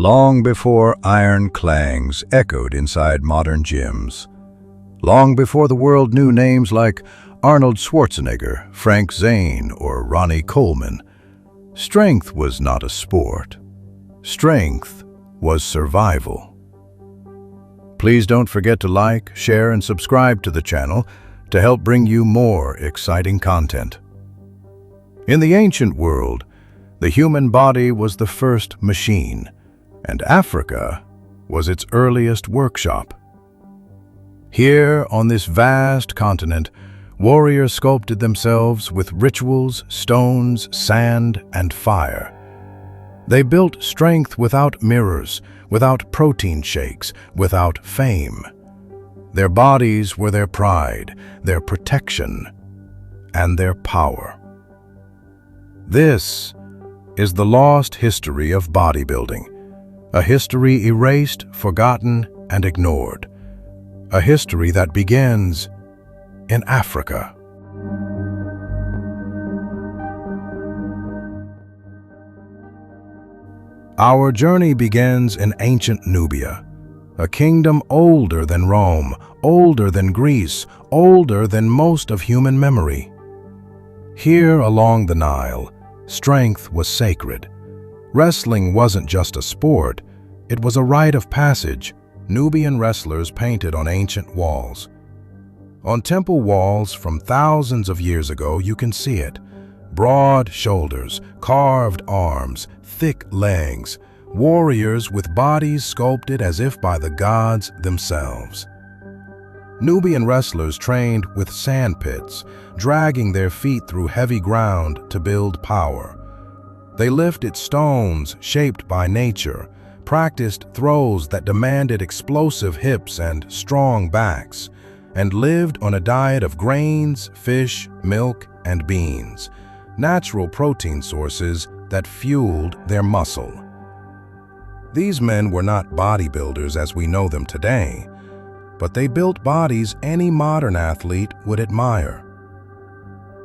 long before iron clangs echoed inside modern gyms, long before the world knew names like Arnold Schwarzenegger, Frank Zane, or Ronnie Coleman, strength was not a sport. Strength was survival. Please don't forget to like, share, and subscribe to the channel to help bring you more exciting content. In the ancient world, the human body was the first machine, and Africa was its earliest workshop. Here, on this vast continent, warriors sculpted themselves with rituals, stones, sand, and fire. They built strength without mirrors, without protein shakes, without fame. Their bodies were their pride, their protection, and their power. This is the lost history of bodybuilding, a history erased, forgotten, and ignored. A history that begins in Africa. Our journey begins in ancient Nubia, a kingdom older than Rome, older than Greece, older than most of human memory. Here along the Nile, strength was sacred. Wrestling wasn't just a sport, it was a rite of passage. Nubian wrestlers painted on ancient walls. On temple walls from thousands of years ago, you can see it. Broad shoulders, carved arms, thick legs, warriors with bodies sculpted as if by the gods themselves. Nubian wrestlers trained with sand pits, dragging their feet through heavy ground to build power. They lifted stones shaped by nature, practiced throws that demanded explosive hips and strong backs, and lived on a diet of grains, fish, milk, and beans, natural protein sources that fueled their muscle. These men were not bodybuilders as we know them today, but they built bodies any modern athlete would admire.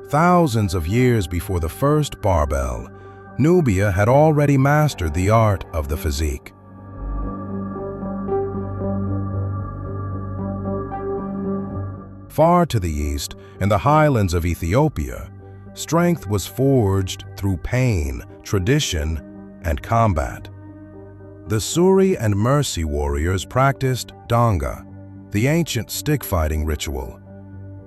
Thousands of years before the first barbell, Nubia had already mastered the art of the physique. Far to the east, in the highlands of Ethiopia, strength was forged through pain, tradition, and combat. The Suri and Mercy warriors practiced Danga, the ancient stick-fighting ritual.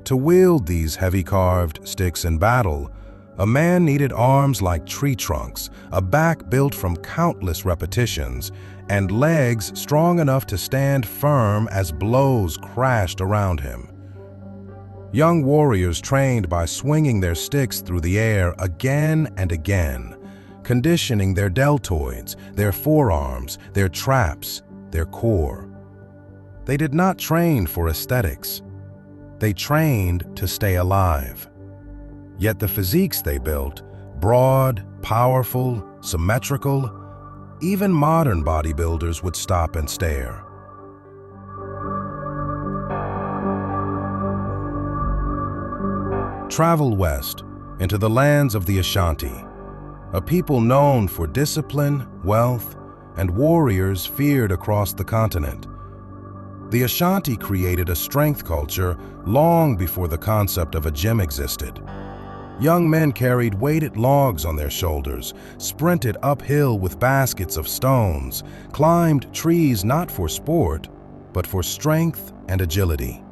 To wield these heavy carved sticks in battle, a man needed arms like tree trunks, a back built from countless repetitions, and legs strong enough to stand firm as blows crashed around him. Young warriors trained by swinging their sticks through the air again and again, conditioning their deltoids, their forearms, their traps, their core. They did not train for aesthetics. They trained to stay alive. Yet the physiques they built, broad, powerful, symmetrical, even modern bodybuilders would stop and stare. Travel west into the lands of the Ashanti, a people known for discipline, wealth, and warriors feared across the continent. The Ashanti created a strength culture long before the concept of a gym existed. Young men carried weighted logs on their shoulders, sprinted uphill with baskets of stones, climbed trees not for sport, but for strength and agility.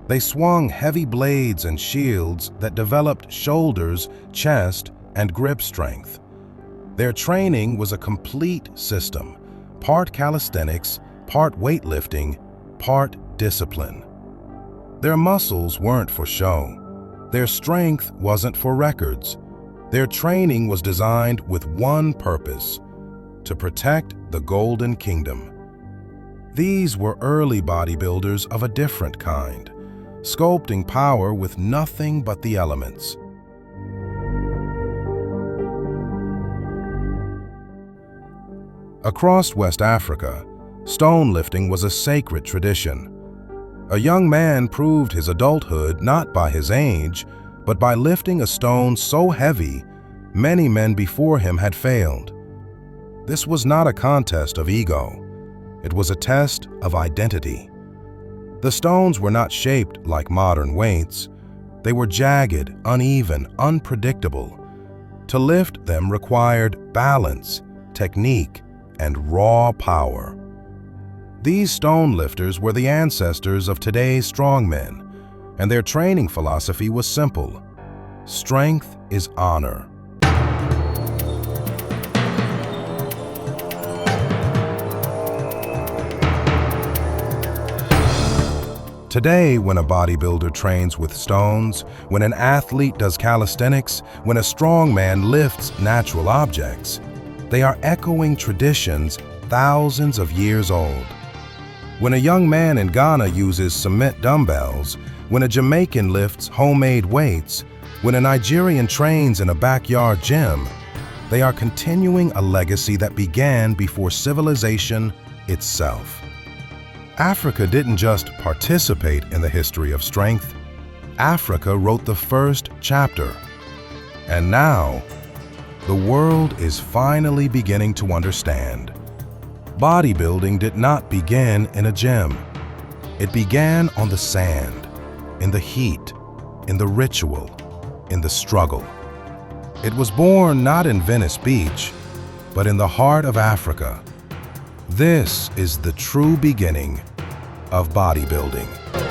They swung heavy blades and shields that developed shoulders, chest, and grip strength. Their training was a complete system, part calisthenics, part weightlifting, part discipline. Their muscles weren't for show. Their strength wasn't for records. Their training was designed with one purpose: to protect the Golden Kingdom. These were early bodybuilders of a different kind, sculpting power with nothing but the elements. Across West Africa, stone lifting was a sacred tradition. A young man proved his adulthood not by his age, but by lifting a stone so heavy, many men before him had failed. This was not a contest of ego. It was a test of identity. The stones were not shaped like modern weights. They were jagged, uneven, unpredictable. To lift them required balance, technique, and raw power. These stone lifters were the ancestors of today's strongmen, and their training philosophy was simple: strength is honor. Today, when a bodybuilder trains with stones, when an athlete does calisthenics, when a strongman lifts natural objects, they are echoing traditions thousands of years old. When a young man in Ghana uses cement dumbbells, when a Jamaican lifts homemade weights, when a Nigerian trains in a backyard gym, they are continuing a legacy that began before civilization itself. Africa didn't just participate in the history of strength. Africa wrote the first chapter. And now, the world is finally beginning to understand. Bodybuilding did not begin in a gym. It began on the sand, in the heat, in the ritual, in the struggle. It was born not in Venice Beach, but in the heart of Africa. This is the true beginning of bodybuilding.